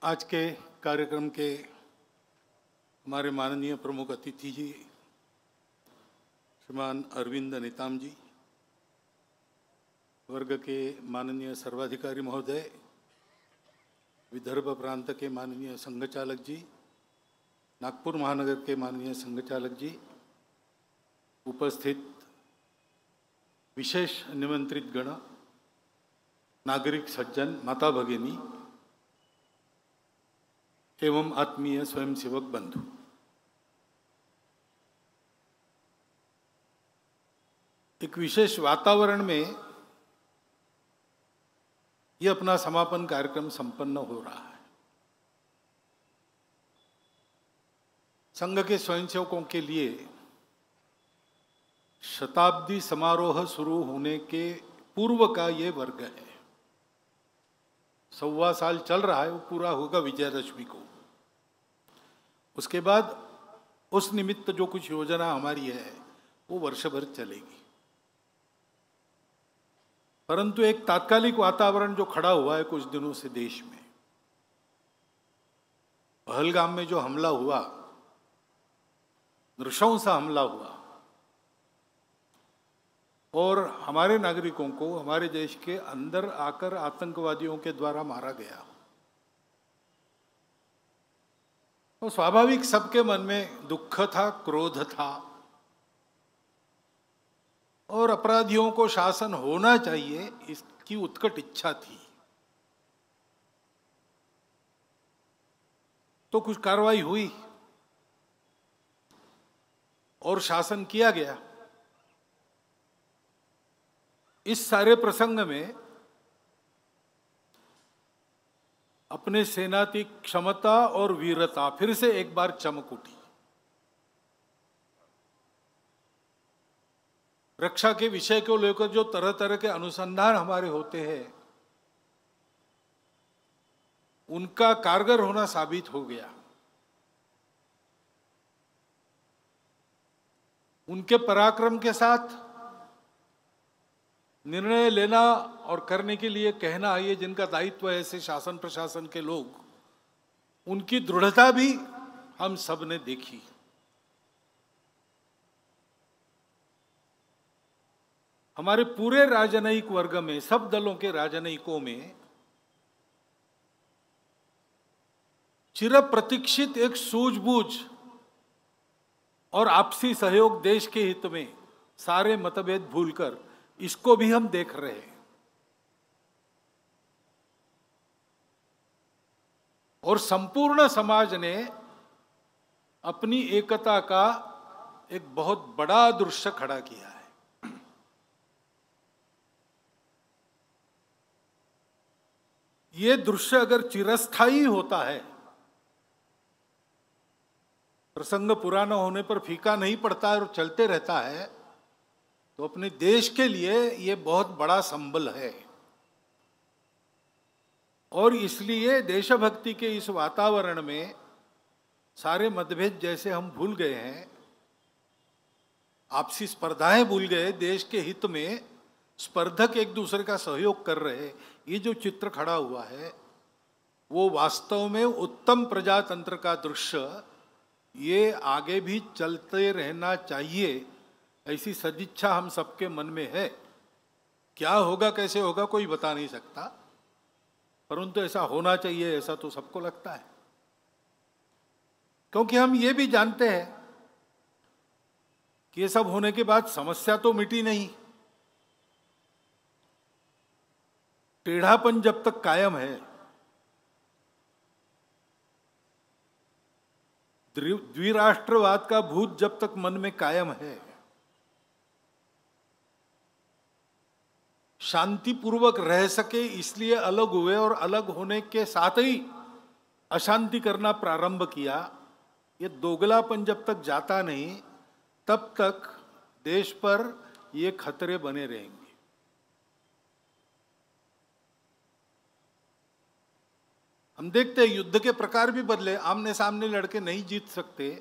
आज के कार्यक्रम के हमारे माननीय प्रमुख अतिथि जी श्रीमान अरविंद नेताम जी, वर्ग के माननीय सर्वाधिकारी महोदय, विदर्भ प्रांत के माननीय संघचालक जी, नागपुर महानगर के माननीय संघचालक जी, उपस्थित विशेष निमंत्रित गण, नागरिक सज्जन, माता भगिनी एवं आत्मीय स्वयंसेवक बंधु, एक विशेष वातावरण में ये अपना समापन कार्यक्रम संपन्न हो रहा है। संघ के स्वयंसेवकों के लिए शताब्दी समारोह शुरू होने के पूर्व का ये वर्ग है। 1.25 साल चल रहा है, वो पूरा होगा विजयादशमी को। उसके बाद उस निमित्त जो कुछ योजना हमारी है वो वर्ष भर चलेगी। परंतु एक तात्कालिक वातावरण जो खड़ा हुआ है कुछ दिनों से देश में, पहलगाम में जो हमला हुआ, नृशंस हमला हुआ और हमारे नागरिकों को हमारे देश के अंदर आकर आतंकवादियों के द्वारा मारा गया, तो स्वाभाविक सबके मन में दुख था, क्रोध था और अपराधियों को शासन होना चाहिए इसकी उत्कट इच्छा थी। तो कुछ कार्रवाई हुई और शासन किया गया। इस सारे प्रसंग में अपने सेना की क्षमता और वीरता फिर से एक बार चमक उठी। रक्षा के विषय को लेकर जो तरह तरह के अनुसंधान हमारे होते हैं, उनका कारगर होना साबित हो गया। उनके पराक्रम के साथ निर्णय लेना और करने के लिए कहना, ये जिनका दायित्व है ऐसे शासन प्रशासन के लोग, उनकी दृढ़ता भी हम सब ने देखी। हमारे पूरे राजनयिक वर्ग में, सब दलों के राजनयिकों में चिर प्रतीक्षित एक सूझबूझ और आपसी सहयोग, देश के हित में सारे मतभेद भूलकर, इसको भी हम देख रहे हैं। और संपूर्ण समाज ने अपनी एकता का एक बहुत बड़ा दृश्य खड़ा किया है। ये दृश्य अगर चिरस्थायी होता है, प्रसंग पुराना होने पर फीका नहीं पड़ता है और चलते रहता है, तो अपने देश के लिए ये बहुत बड़ा संबल है। और इसलिए देशभक्ति के इस वातावरण में सारे मतभेद जैसे हम भूल गए हैं, आपसी स्पर्धाएं भूल गए, देश के हित में स्पर्धक एक दूसरे का सहयोग कर रहे, ये जो चित्र खड़ा हुआ है वो वास्तव में उत्तम प्रजातंत्र का दृश्य, ये आगे भी चलते रहना चाहिए, ऐसी सदिच्छा हम सबके मन में है। क्या होगा कैसे होगा कोई बता नहीं सकता, परंतु ऐसा होना चाहिए, ऐसा तो सबको लगता है। क्योंकि हम ये भी जानते हैं कि ये सब होने के बाद समस्या तो मिटी नहीं। टेढ़ापन जब तक कायम है, द्विराष्ट्रवाद का भूत जब तक मन में कायम है, शांतिपूर्वक रह सके इसलिए अलग हुए और अलग होने के साथ ही अशांति करना प्रारंभ किया, ये दोगलापन जब तक जाता नहीं तब तक देश पर ये खतरे बने रहेंगे। हम देखते हैं युद्ध के प्रकार भी बदले, आमने सामने लड़के नहीं जीत सकते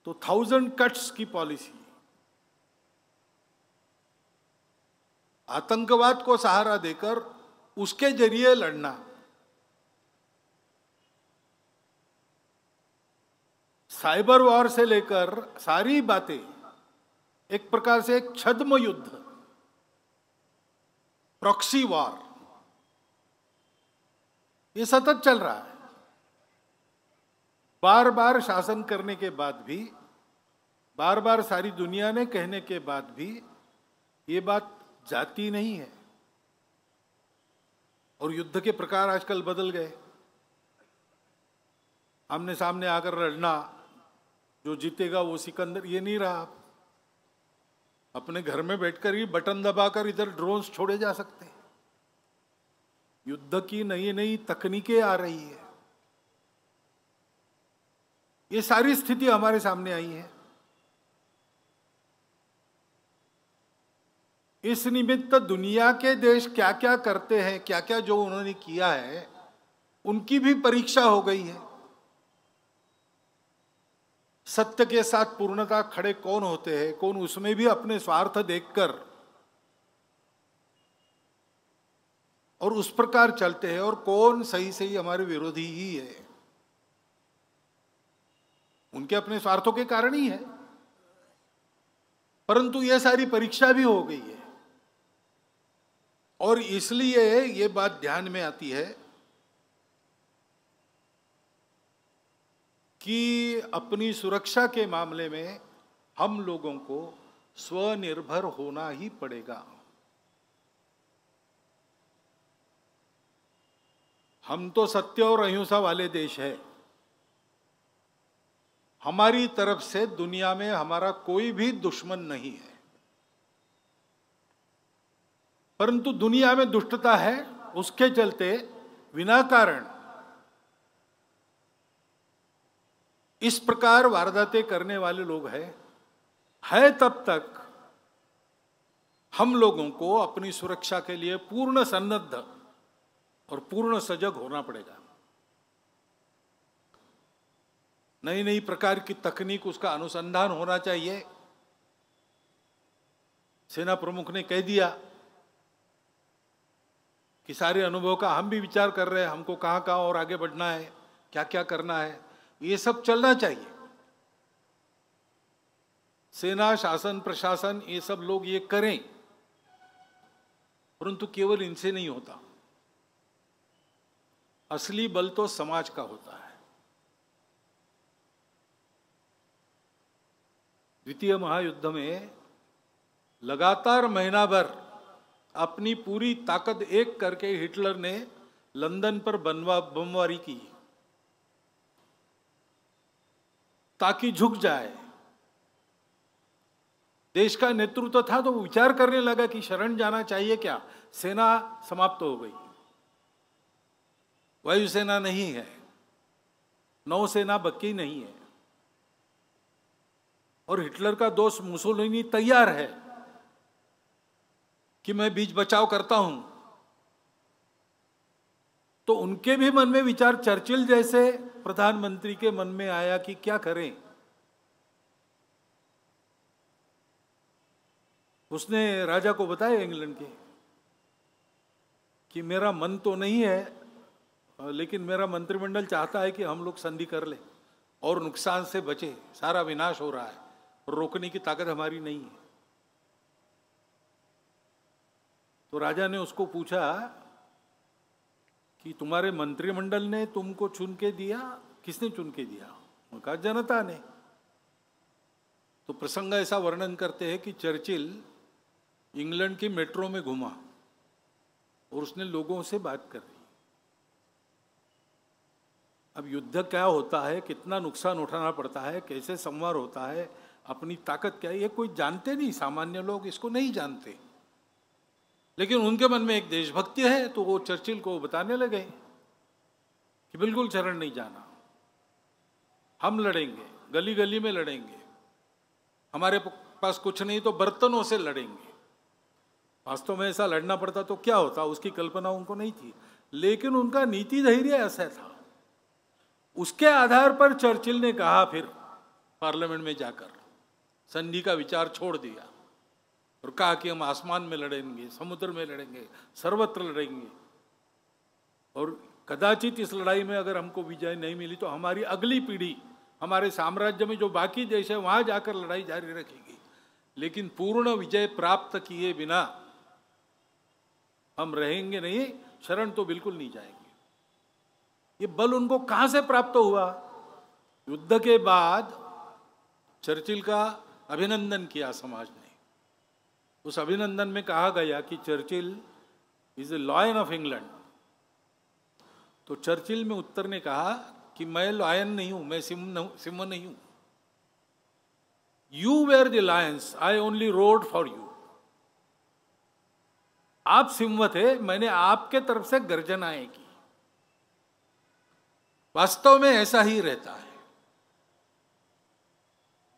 तो 1000 कट्स की पॉलिसी, आतंकवाद को सहारा देकर उसके जरिए लड़ना, साइबर वॉर से लेकर सारी बातें एक प्रकार से एक छद्म युद्ध, प्रॉक्सी वॉर, ये सतत चल रहा है। बार बार शासन करने के बाद भी, बार बार सारी दुनिया ने कहने के बाद भी ये बात जाती नहीं है। और युद्ध के प्रकार आजकल बदल गए। आमने सामने आकर लड़ना, जो जीतेगा वो सिकंदर, ये नहीं रहा। अपने घर में बैठकर ही बटन दबाकर इधर ड्रोन्स छोड़े जा सकते हैं। युद्ध की नई नई तकनीकें आ रही है। ये सारी स्थिति हमारे सामने आई है। इस निमित्त दुनिया के देश क्या क्या करते हैं, क्या क्या जो उन्होंने किया है, उनकी भी परीक्षा हो गई है। सत्य के साथ पूर्णता खड़े कौन होते हैं, कौन उसमें भी अपने स्वार्थ देखकर और उस प्रकार चलते हैं, और कौन सही सही हमारे विरोधी ही है। उनके अपने स्वार्थों के कारण ही है, परंतु यह सारी परीक्षा भी हो गई है। और इसलिए ये बात ध्यान में आती है कि अपनी सुरक्षा के मामले में हम लोगों को स्वनिर्भर होना ही पड़ेगा। हम तो सत्य और अहिंसा वाले देश है। हमारी तरफ से दुनिया में हमारा कोई भी दुश्मन नहीं है, परंतु दुनिया में दुष्टता है। उसके चलते बिना कारण इस प्रकार वारदातें करने वाले लोग है तब तक हम लोगों को अपनी सुरक्षा के लिए पूर्ण सन्नद्ध और पूर्ण सजग होना पड़ेगा। नई नई प्रकार की तकनीक, उसका अनुसंधान होना चाहिए। सेना प्रमुख ने कह दिया कि सारे अनुभव का हम भी विचार कर रहे हैं, हमको कहां कहां और आगे बढ़ना है, क्या क्या करना है, ये सब चलना चाहिए। सेना, शासन, प्रशासन, ये सब लोग ये करें, परंतु केवल इनसे नहीं होता। असली बल तो समाज का होता है। द्वितीय महायुद्ध में लगातार महीना भर अपनी पूरी ताकत एक करके हिटलर ने लंदन पर बमबारी की ताकि झुक जाए। देश का नेतृत्व था तो विचार करने लगा कि शरण जाना चाहिए क्या। सेना समाप्त हो गई, वायुसेना नहीं है, नौसेना बकी नहीं है, और हिटलर का दोस्त मुसोलिनी तैयार है कि मैं बीच बचाव करता हूं। तो उनके भी मन में विचार, चर्चिल जैसे प्रधानमंत्री के मन में आया कि क्या करें। उसने राजा को बताया इंग्लैंड के कि मेरा मन तो नहीं है, लेकिन मेरा मंत्रिमंडल चाहता है कि हम लोग संधि कर ले और नुकसान से बचे। सारा विनाश हो रहा है, रोकने की ताकत हमारी नहीं है। तो राजा ने उसको पूछा कि तुम्हारे मंत्रिमंडल ने तुमको चुन के दिया, किसने चुन के दिया? उन्होंने कहा जनता ने। तो प्रसंग ऐसा वर्णन करते हैं कि चर्चिल इंग्लैंड की मेट्रो में घूमा और उसने लोगों से बात कर रही। अब युद्ध क्या होता है, कितना नुकसान उठाना पड़ता है, कैसे संवार होता है, अपनी ताकत क्या है, ये कोई जानते नहीं। सामान्य लोग इसको नहीं जानते, लेकिन उनके मन में एक देशभक्ति है, तो वो चर्चिल को बताने लगे कि बिल्कुल शरण नहीं जाना, हम लड़ेंगे, गली गली में लड़ेंगे, हमारे पास कुछ नहीं तो बर्तनों से लड़ेंगे। वास्तव में ऐसा लड़ना पड़ता तो क्या होता, उसकी कल्पना उनको नहीं थी, लेकिन उनका नीति धैर्य ऐसा था। उसके आधार पर चर्चिल ने कहा, फिर पार्लियामेंट में जाकर संधि का विचार छोड़ दिया और कहा कि हम आसमान में लड़ेंगे, समुद्र में लड़ेंगे, सर्वत्र लड़ेंगे, और कदाचित इस लड़ाई में अगर हमको विजय नहीं मिली तो हमारी अगली पीढ़ी हमारे साम्राज्य में जो बाकी देश है वहां जाकर लड़ाई जारी रखेगी, लेकिन पूर्ण विजय प्राप्त किए बिना हम रहेंगे नहीं, शरण तो बिल्कुल नहीं जाएंगे। ये बल उनको कहां से प्राप्त हुआ? युद्ध के बाद चर्चिल का अभिनंदन किया समाज ने। उस अभिनंदन में कहा गया कि Churchill is a lion of England. तो चर्चिल में उत्तर ने कहा कि मैं लॉयन नहीं हूं, मैं सिंह नहीं हूं। You were the lions, I only roared for you. आप सिंह थे, मैंने आपके तरफ से गर्जनाएं की। वास्तव में ऐसा ही रहता है।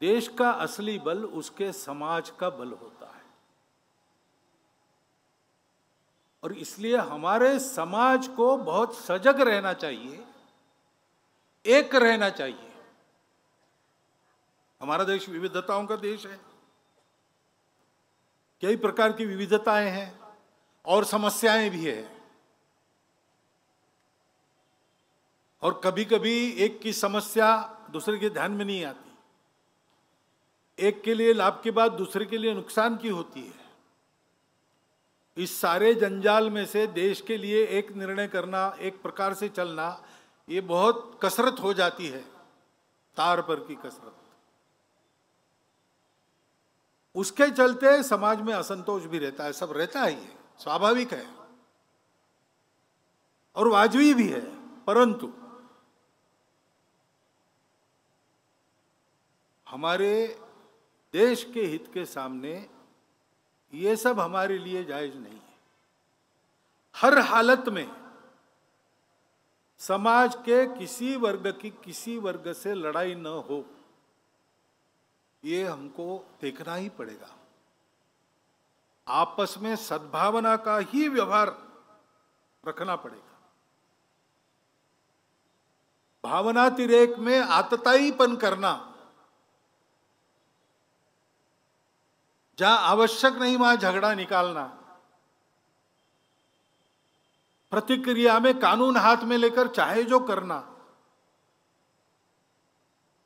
देश का असली बल उसके समाज का बल होता है, और इसलिए हमारे समाज को बहुत सजग रहना चाहिए, एक रहना चाहिए। हमारा देश विविधताओं का देश है, कई प्रकार की विविधताएं हैं और समस्याएं भी है। और कभी कभी एक की समस्या दूसरे के ध्यान में नहीं आती, एक के लिए लाभ की बात दूसरे के लिए नुकसान की होती है। इस सारे जंजाल में से देश के लिए एक निर्णय करना, एक प्रकार से चलना, ये बहुत कसरत हो जाती है, तार पर की कसरत। उसके चलते समाज में असंतोष भी रहता है, सब रहता है, ये स्वाभाविक है और वाजबी भी है। परंतु हमारे देश के हित के सामने ये सब हमारे लिए जायज नहीं है। हर हालत में समाज के किसी वर्ग की किसी वर्ग से लड़ाई न हो, ये हमको देखना ही पड़ेगा। आपस में सद्भावना का ही व्यवहार रखना पड़ेगा। भावनातिरेक में आतताईपन करना, जहां आवश्यक नहीं वहां झगड़ा निकालना, प्रतिक्रिया में कानून हाथ में लेकर चाहे जो करना,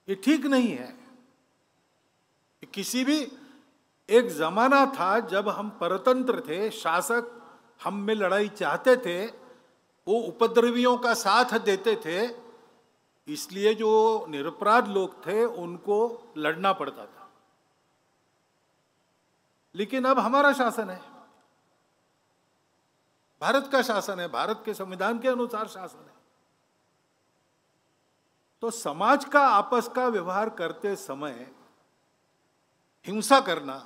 ये ठीक नहीं है। किसी भी एक जमाना था जब हम परतंत्र थे, शासक हम में लड़ाई चाहते थे, वो उपद्रवियों का साथ देते थे, इसलिए जो निरपराध लोग थे उनको लड़ना पड़ता था। लेकिन अब हमारा शासन है, भारत का शासन है, भारत के संविधान के अनुसार शासन है। तो समाज का आपस का व्यवहार करते समय हिंसा करना,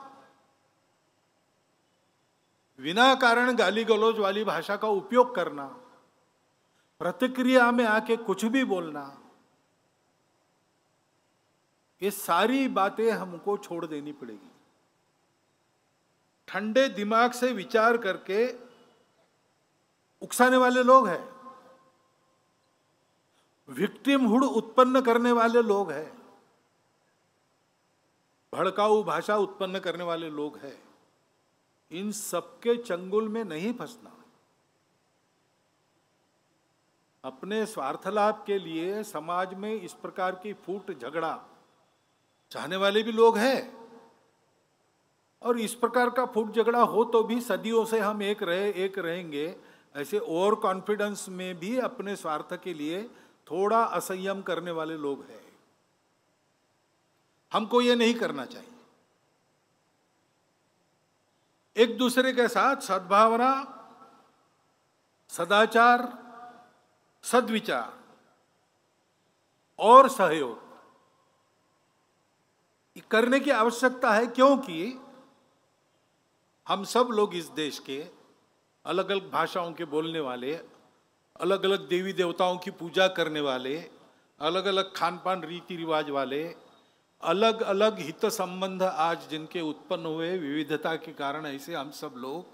बिना कारण गाली गलौज वाली भाषा का उपयोग करना, प्रतिक्रिया में आके कुछ भी बोलना, ये सारी बातें हमको छोड़ देनी पड़ेगी। ठंडे दिमाग से विचार करके उकसाने वाले लोग हैं, विक्टिमहुड उत्पन्न करने वाले लोग हैं, भड़काऊ भाषा उत्पन्न करने वाले लोग हैं, इन सबके चंगुल में नहीं फंसना। अपने स्वार्थ लाभ के लिए समाज में इस प्रकार की फूट झगड़ा चाहने वाले भी लोग हैं, और इस प्रकार का फूट झगड़ा हो तो भी सदियों से हम एक रहेंगे, ऐसे ओवर कॉन्फिडेंस में भी अपने स्वार्थ के लिए थोड़ा असंयम करने वाले लोग हैं। हमको ये नहीं करना चाहिए। एक दूसरे के साथ सद्भावना, सदाचार, सद्विचार और सहयोग करने की आवश्यकता है, क्योंकि हम सब लोग इस देश के अलग अलग भाषाओं के बोलने वाले, अलग अलग देवी देवताओं की पूजा करने वाले, अलग अलग खान पान रीति रिवाज वाले, अलग अलग हित संबंध आज जिनके उत्पन्न हुए विविधता के कारण, ऐसे हम सब लोग,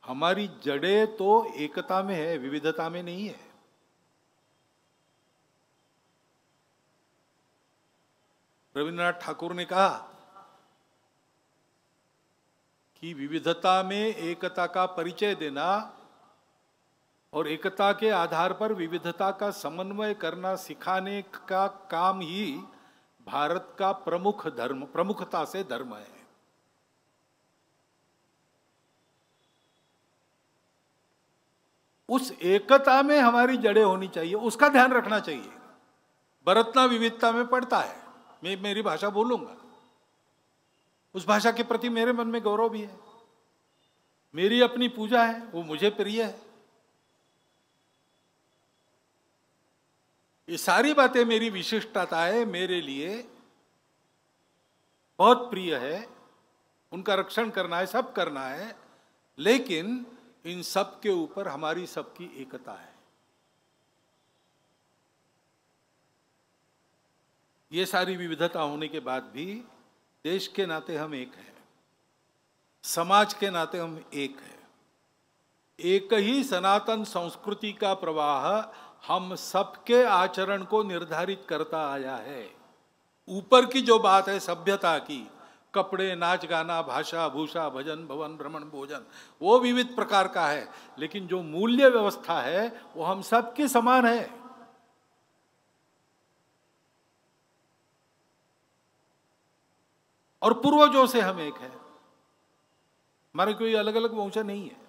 हमारी जड़ें तो एकता में है, विविधता में नहीं है। रविन्द्रनाथ ठाकुर ने कहा कि विविधता में एकता का परिचय देना और एकता के आधार पर विविधता का समन्वय करना सिखाने का काम ही भारत का प्रमुख धर्म, प्रमुखता से धर्म है। उस एकता में हमारी जड़ें होनी चाहिए, उसका ध्यान रखना चाहिए। बरतना विविधता में पड़ता है। मैं मेरी भाषा बोलूंगा, उस भाषा के प्रति मेरे मन में गौरव भी है। मेरी अपनी पूजा है, वो मुझे प्रिय है। ये सारी बातें मेरी विशिष्टता है, मेरे लिए बहुत प्रिय है। उनका रक्षण करना है, सब करना है, लेकिन इन सब के ऊपर हमारी सबकी एकता है। ये सारी विविधता होने के बाद भी देश के नाते हम एक हैं, समाज के नाते हम एक हैं। एक ही सनातन संस्कृति का प्रवाह हम सबके आचरण को निर्धारित करता आया है। ऊपर की जो बात है सभ्यता की, कपड़े, नाच गाना, भाषा भूषा, भजन भवन, भ्रमण भोजन, वो विविध प्रकार का है, लेकिन जो मूल्य व्यवस्था है वो हम सबकी समान है। और पूर्वजों से हम एक है, हमारे कोई अलग अलग वंश नहीं है।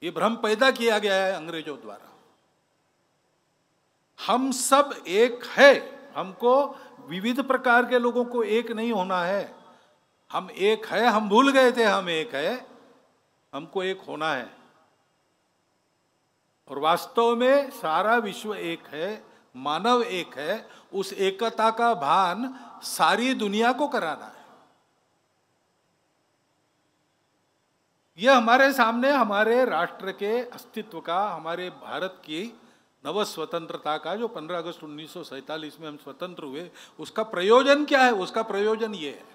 ये भ्रम पैदा किया गया है अंग्रेजों द्वारा। हम सब एक है, हमको विविध प्रकार के लोगों को एक नहीं होना है। हम एक है, हम भूल गए थे हम एक है, हमको एक होना है। और वास्तव में सारा विश्व एक है, मानव एक है। उस एकता का भान सारी दुनिया को कराना है। यह हमारे सामने हमारे राष्ट्र के अस्तित्व का, हमारे भारत की नव स्वतंत्रता का, जो 15 अगस्त 1947 में हम स्वतंत्र हुए, उसका प्रयोजन क्या है? उसका प्रयोजन ये है।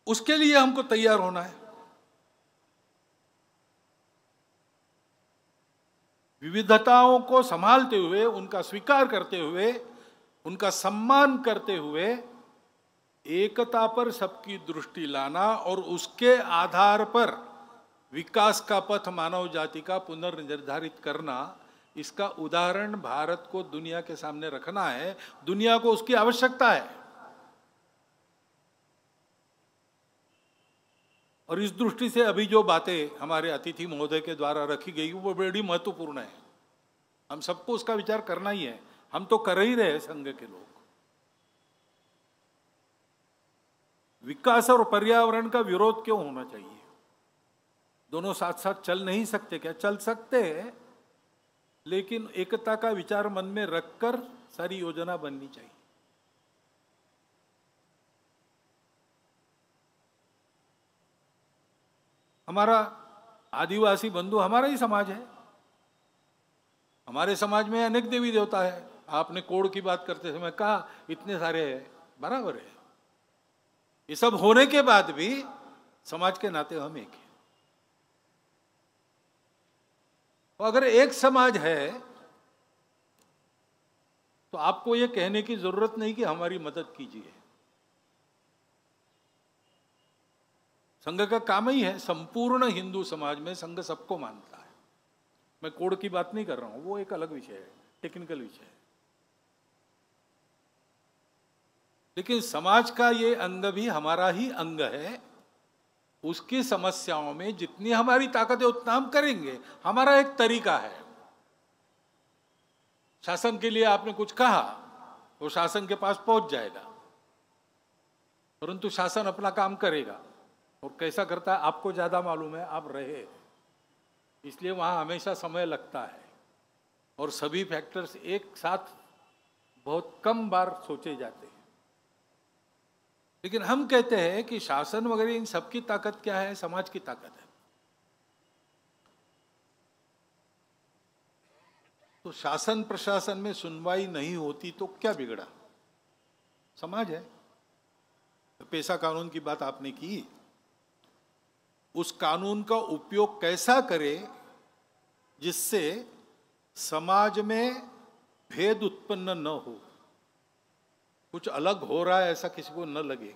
उसके लिए हमको तैयार होना है। विविधताओं को संभालते हुए, उनका स्वीकार करते हुए, उनका सम्मान करते हुए, एकता पर सबकी दृष्टि लाना और उसके आधार पर विकास का पथ मानव जाति का पुनर्निर्धारित करना, इसका उदाहरण भारत को दुनिया के सामने रखना है। दुनिया को उसकी आवश्यकता है। और इस दृष्टि से अभी जो बातें हमारे अतिथि महोदय के द्वारा रखी गई वो बड़ी महत्वपूर्ण है। हम सबको उसका विचार करना ही है। हम तो कर ही रहे संघ के लोग। विकास और पर्यावरण का विरोध क्यों होना चाहिए? दोनों साथ साथ चल नहीं सकते क्या? चल सकते हैं, लेकिन एकता का विचार मन में रखकर सारी योजना बननी चाहिए। हमारा आदिवासी बंधु हमारा ही समाज है। हमारे समाज में अनेक देवी देवता है। आपने कोड की बात करते समय कहा इतने सारे हैं, बराबर है। ये सब होने के बाद भी समाज के नाते हम एक हैं। तो अगर एक समाज है तो आपको ये कहने की जरूरत नहीं कि हमारी मदद कीजिए। संघ का काम ही है, संपूर्ण हिंदू समाज में संघ सबको मानता है। मैं कोड की बात नहीं कर रहा हूं, वो एक अलग विषय है, टेक्निकल विषय है। लेकिन समाज का ये अंग भी हमारा ही अंग है। उसकी समस्याओं में जितनी हमारी ताकत है उतना हम करेंगे। हमारा एक तरीका है। शासन के लिए आपने कुछ कहा, वो शासन के पास पहुंच जाएगा, परंतु शासन अपना काम करेगा। और कैसा करता है आपको ज्यादा मालूम है, आप रहे, इसलिए वहां हमेशा समय लगता है। और सभी फैक्टर्स एक साथ बहुत कम बार सोचे जाते हैं। लेकिन हम कहते हैं कि शासन वगैरह इन सबकी ताकत क्या है? समाज की ताकत है। तो शासन प्रशासन में सुनवाई नहीं होती तो क्या बिगड़ा? समाज है। तो पेशा कानून की बात आपने की, उस कानून का उपयोग कैसा करे जिससे समाज में भेद उत्पन्न न हो, कुछ अलग हो रहा है ऐसा किसी को न लगे,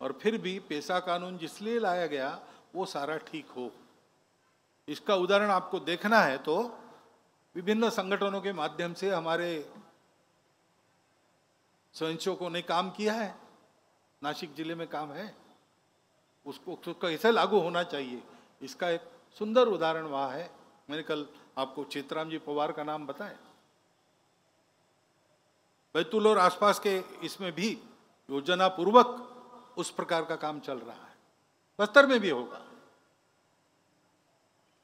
और फिर भी पेशा कानून जिसलिए लाया गया वो सारा ठीक हो। इसका उदाहरण आपको देखना है तो विभिन्न संगठनों के माध्यम से हमारे स्वयंसेवकों ने काम किया है। नासिक जिले में काम है, उसको कैसे लागू होना चाहिए इसका एक सुंदर उदाहरण वहाँ है। मैंने कल आपको चेतराम जी पवार का नाम बताया। बैतूल और आसपास के इसमें भी योजना पूर्वक उस प्रकार का काम चल रहा है। बस्तर में भी होगा।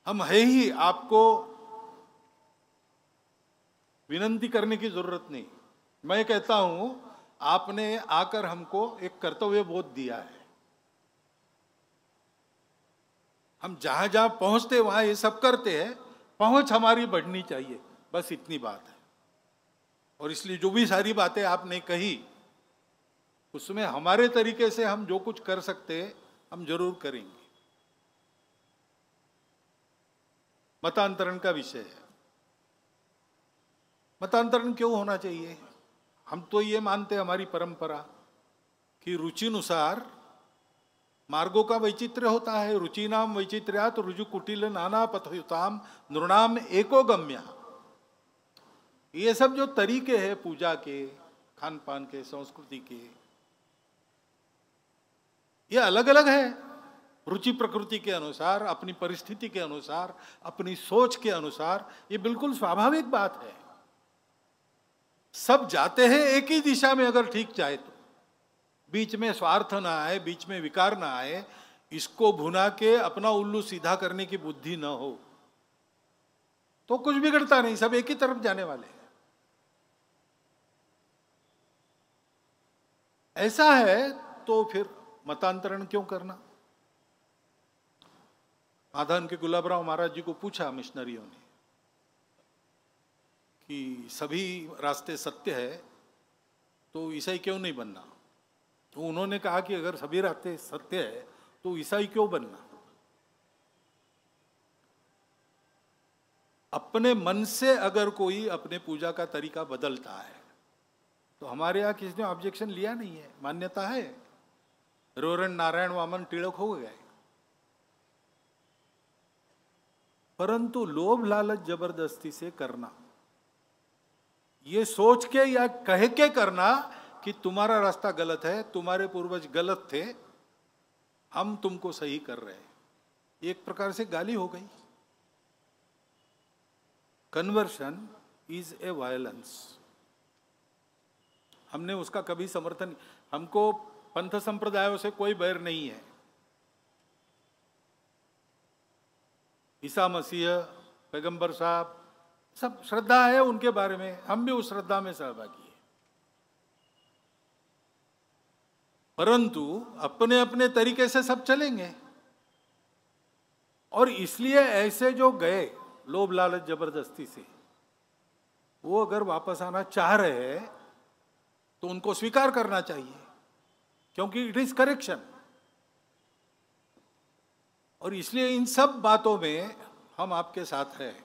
हम है ही, आपको विनंती करने की जरूरत नहीं। मैं कहता हूं आपने आकर हमको एक कर्तव्य बोध दिया है। हम जहां जहां पहुंचते वहां ये सब करते हैं। पहुंच हमारी बढ़नी चाहिए, बस इतनी बात है। और इसलिए जो भी सारी बातें आपने कही उसमें हमारे तरीके से हम जो कुछ कर सकते हैं हम जरूर करेंगे। मतांतरण का विषय है। मतांतरण क्यों होना चाहिए? हम तो ये मानते हैं, हमारी परंपरा कि रुचिनुसार मार्गों का वैचित्र्य होता है। रुचिनाम वैचित्र्यात् रुजु कुटिल नाना पथयुताम नृणाम एको गम्या। ये सब जो तरीके हैं पूजा के, खान पान के, संस्कृति के, ये अलग अलग है। रुचि प्रकृति के अनुसार, अपनी परिस्थिति के अनुसार, अपनी सोच के अनुसार, ये बिल्कुल स्वाभाविक बात है। सब जाते हैं एक ही दिशा में अगर ठीक जाए तो। बीच में स्वार्थ ना आए, बीच में विकार ना आए, इसको भुना के अपना उल्लू सीधा करने की बुद्धि ना हो तो कुछ बिगड़ता नहीं। सब एक ही तरफ जाने वाले हैं। ऐसा है तो फिर मतांतरण क्यों करना? आधान के गुलाबराव महाराज जी को पूछा मिशनरियों ने कि सभी रास्ते सत्य है तो ईसाई क्यों नहीं बनना? तो उन्होंने कहा कि अगर सभी रास्ते सत्य है तो ईसाई क्यों बनना? अपने मन से अगर कोई अपने पूजा का तरीका बदलता है तो हमारे यहाँ किसी ने ऑब्जेक्शन लिया नहीं है, मान्यता है। रेवरेंड नारायण वामन टिळक हो गए। परंतु लोभ लालच जबरदस्ती से करना, ये सोच के या कह के करना कि तुम्हारा रास्ता गलत है, तुम्हारे पूर्वज गलत थे, हम तुमको सही कर रहे हैं, एक प्रकार से गाली हो गई। Conversion is a violence. हमने उसका कभी समर्थन, हमको पंथ संप्रदायों से कोई बैर नहीं है। ईसा मसीह, पैगंबर साहब, सब श्रद्धा है उनके बारे में, हम भी उस श्रद्धा में सहभागी हैं। परंतु अपने अपने तरीके से सब चलेंगे। और इसलिए ऐसे जो गए लोभ लालच जबरदस्ती से, वो अगर वापस आना चाह रहे हैं तो उनको स्वीकार करना चाहिए, क्योंकि इट इज करेक्शन। और इसलिए इन सब बातों में हम आपके साथ हैं।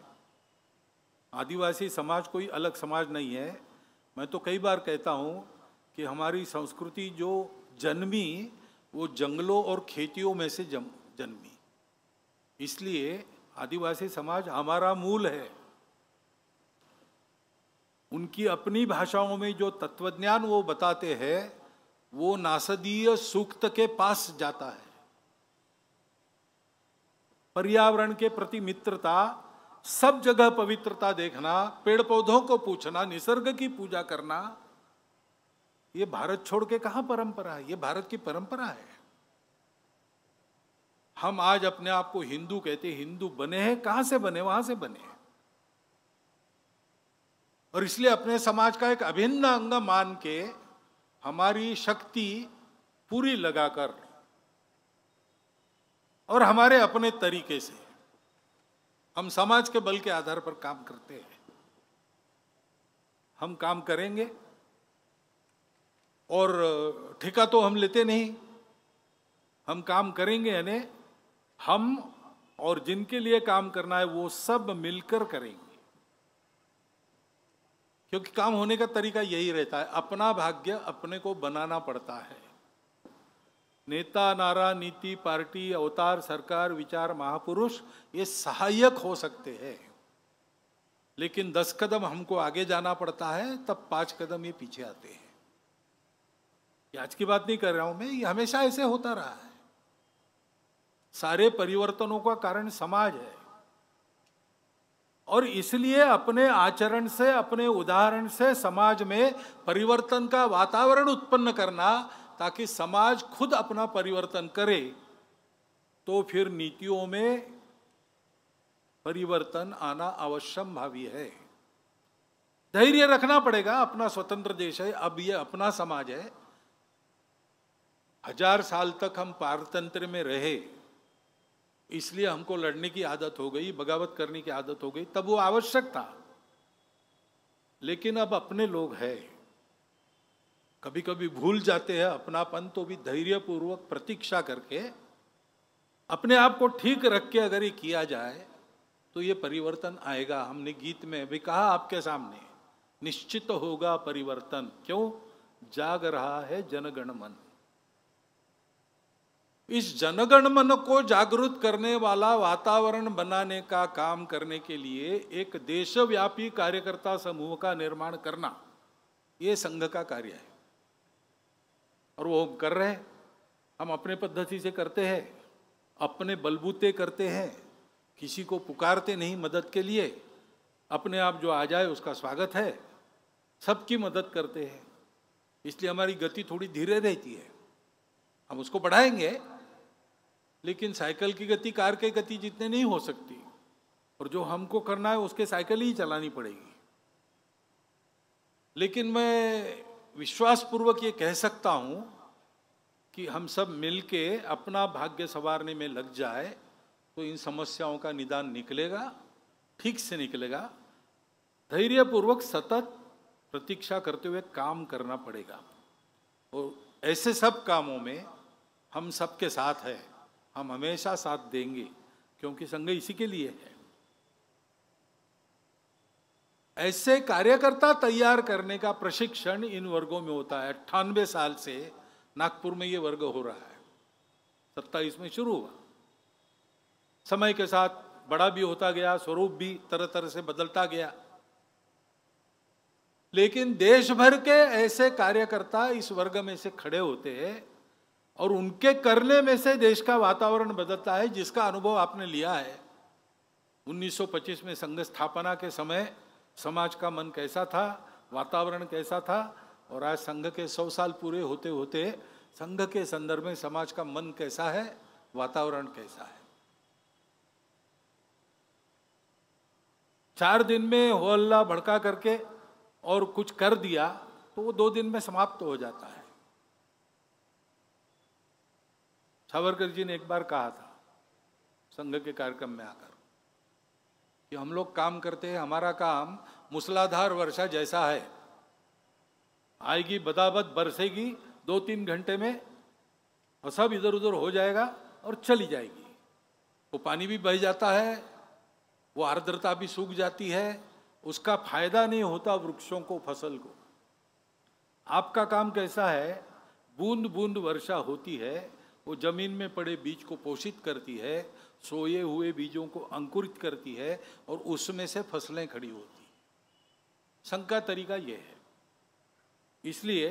आदिवासी समाज कोई अलग समाज नहीं है। मैं तो कई बार कहता हूं कि हमारी संस्कृति जो जन्मी वो जंगलों और खेतियों में से जन्मी। इसलिए आदिवासी समाज हमारा मूल है। उनकी अपनी भाषाओं में जो तत्वज्ञान वो बताते हैं वो नासदीय सूक्त के पास जाता है। पर्यावरण के प्रति मित्रता, सब जगह पवित्रता देखना, पेड़ पौधों को पूछना, निसर्ग की पूजा करना, ये भारत छोड़ के कहां परंपरा है? ये भारत की परंपरा है। हम आज अपने आप को हिंदू कहते, हिंदू बने हैं, कहां से बने? वहां से बने हैं। और इसलिए अपने समाज का एक अभिन्न अंग मान के हमारी शक्ति पूरी लगाकर और हमारे अपने तरीके से हम समाज के बल के आधार पर काम करते हैं। हम काम करेंगे और ठेका तो हम लेते नहीं। हम काम करेंगे, यानी हम और जिनके लिए काम करना है वो सब मिलकर करेंगे। क्योंकि काम होने का तरीका यही रहता है, अपना भाग्य अपने को बनाना पड़ता है। नेता, नारा, नीति, पार्टी, अवतार, सरकार, विचार, महापुरुष ये सहायक हो सकते हैं, लेकिन 10 कदम हमको आगे जाना पड़ता है, तब 5 कदम ये पीछे आते हैं। ये आज की बात नहीं कर रहा हूं मैं, ये हमेशा ऐसे होता रहा है। सारे परिवर्तनों का कारण समाज है, और इसलिए अपने आचरण से, अपने उदाहरण से समाज में परिवर्तन का वातावरण उत्पन्न करना, ताकि समाज खुद अपना परिवर्तन करे, तो फिर नीतियों में परिवर्तन आना अवश्यम भावी है। धैर्य रखना पड़ेगा, अपना स्वतंत्र देश है, अब ये अपना समाज है। 1000 साल तक हम पारतंत्र में रहे, इसलिए हमको लड़ने की आदत हो गई, बगावत करने की आदत हो गई, तब वो आवश्यक था। लेकिन अब अपने लोग हैं, कभी कभी भूल जाते हैं अपनापन, तो भी धैर्यपूर्वक प्रतीक्षा करके अपने आप को ठीक रख के अगर ये किया जाए तो ये परिवर्तन आएगा। हमने गीत में भी कहा आपके सामने, निश्चित होगा परिवर्तन, क्यों? जाग रहा है जनगण मन। इस जनगण मन को जागृत करने वाला वातावरण बनाने का काम करने के लिए एक देशव्यापी कार्यकर्ता समूह का निर्माण करना, ये संघ का कार्य है, और वो हम कर रहे हैं। हम अपने पद्धति से करते हैं, अपने बलबूते करते हैं, किसी को पुकारते नहीं मदद के लिए, अपने आप जो आ जाए उसका स्वागत है, सबकी मदद करते हैं। इसलिए हमारी गति थोड़ी धीरे रहती है, हम उसको बढ़ाएंगे, लेकिन साइकिल की गति कार की गति जितने नहीं हो सकती, और जो हमको करना है उसके साइकिल ही चलानी पड़ेगी। लेकिन मैं विश्वासपूर्वक ये कह सकता हूं कि हम सब मिलके अपना भाग्य संवारने में लग जाए तो इन समस्याओं का निदान निकलेगा, ठीक से निकलेगा। धैर्यपूर्वक सतत प्रतीक्षा करते हुए काम करना पड़ेगा, और ऐसे सब कामों में हम सबके साथ हैं, हम हमेशा साथ देंगे, क्योंकि संघ इसी के लिए है। ऐसे कार्यकर्ता तैयार करने का प्रशिक्षण इन वर्गों में होता है। 98 साल से नागपुर में ये वर्ग हो रहा है, 27 में शुरू हुआ, समय के साथ बड़ा भी होता गया, स्वरूप भी तरह तरह से बदलता गया। लेकिन देश भर के ऐसे कार्यकर्ता इस वर्ग में से खड़े होते हैं, और उनके करने में से देश का वातावरण बदलता है, जिसका अनुभव आपने लिया है। 1925 में संघ स्थापना के समय समाज का मन कैसा था, वातावरण कैसा था, और आज संघ के 100 साल पूरे होते होते संघ के संदर्भ में समाज का मन कैसा है, वातावरण कैसा है। 4 दिन में हो हल्ला भड़का करके और कुछ कर दिया तो वो 2 दिन में समाप्त हो जाता है। सावरकर जी ने एक बार कहा था संघ के कार्यक्रम में आकर कि हम लोग काम करते हैं, हमारा काम मूसलाधार वर्षा जैसा है, आएगी बदाबद बरसेगी, 2-3 घंटे में और सब इधर उधर हो जाएगा और चली जाएगी। वो पानी भी बह जाता है, वो आर्द्रता भी सूख जाती है, उसका फायदा नहीं होता वृक्षों को, फसल को। आपका काम कैसा है, बूंद बूंद वर्षा होती है, वो जमीन में पड़े बीज को पोषित करती है, सोए हुए बीजों को अंकुरित करती है, और उसमें से फसलें खड़ी होती। संघ का तरीका ये है। इसलिए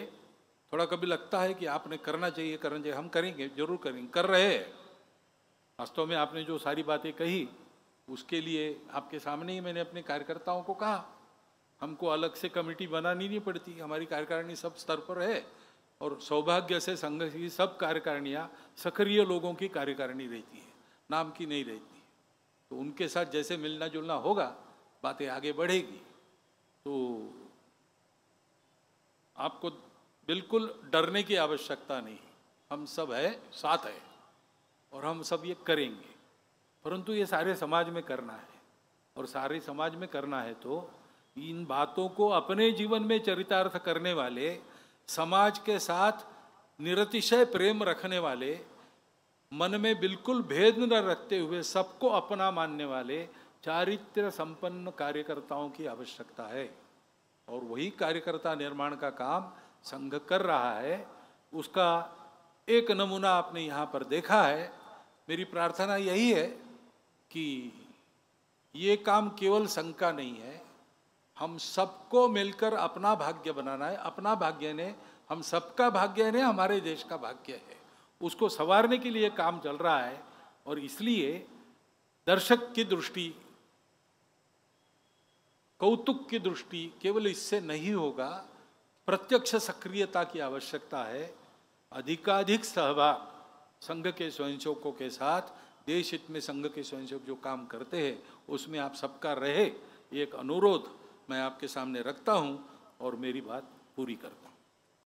थोड़ा कभी लगता है कि आपने करना चाहिए, हम करेंगे, जरूर करेंगे, कर रहे हैं। वास्तव में आपने जो सारी बातें कही उसके लिए आपके सामने ही मैंने अपने कार्यकर्ताओं को कहा, हमको अलग से कमेटी बनानी नहीं पड़ती, हमारी कार्यकारिणी सब स्तर पर है, और सौभाग्य से संघ की सब कार्यकारिणियाँ सक्रिय लोगों की कार्यकारिणी रहती है, नाम की नहीं रहती। तो उनके साथ जैसे मिलना जुलना होगा, बातें आगे बढ़ेगी। तो आपको बिल्कुल डरने की आवश्यकता नहीं, हम सब है, साथ है, और हम सब ये करेंगे। परंतु ये सारे समाज में करना है, और सारे समाज में करना है तो इन बातों को अपने जीवन में चरितार्थ करने वाले, समाज के साथ निरतिशय प्रेम रखने वाले, मन में बिल्कुल भेद न रखते हुए सबको अपना मानने वाले चारित्र्य संपन्न कार्यकर्ताओं की आवश्यकता है। और वही कार्यकर्ता निर्माण का काम संघ कर रहा है। उसका एक नमूना आपने यहाँ पर देखा है। मेरी प्रार्थना यही है कि ये काम केवल संघ का नहीं है, हम सबको मिलकर अपना भाग्य बनाना है। अपना भाग्य ने, हम सबका भाग्य ने हमारे देश का भाग्य है, उसको संवारने के लिए काम चल रहा है। और इसलिए दर्शक की दृष्टि, कौतुक की दृष्टि केवल इससे नहीं होगा, प्रत्यक्ष सक्रियता की आवश्यकता है। अधिकाधिक सहभाग संघ के स्वयंसेवकों के साथ, देश हित में संघ के स्वयंसेवक जो काम करते हैं उसमें आप सबका रहे, एक अनुरोध मैं आपके सामने रखता हूं और मेरी बात पूरी करता हूं।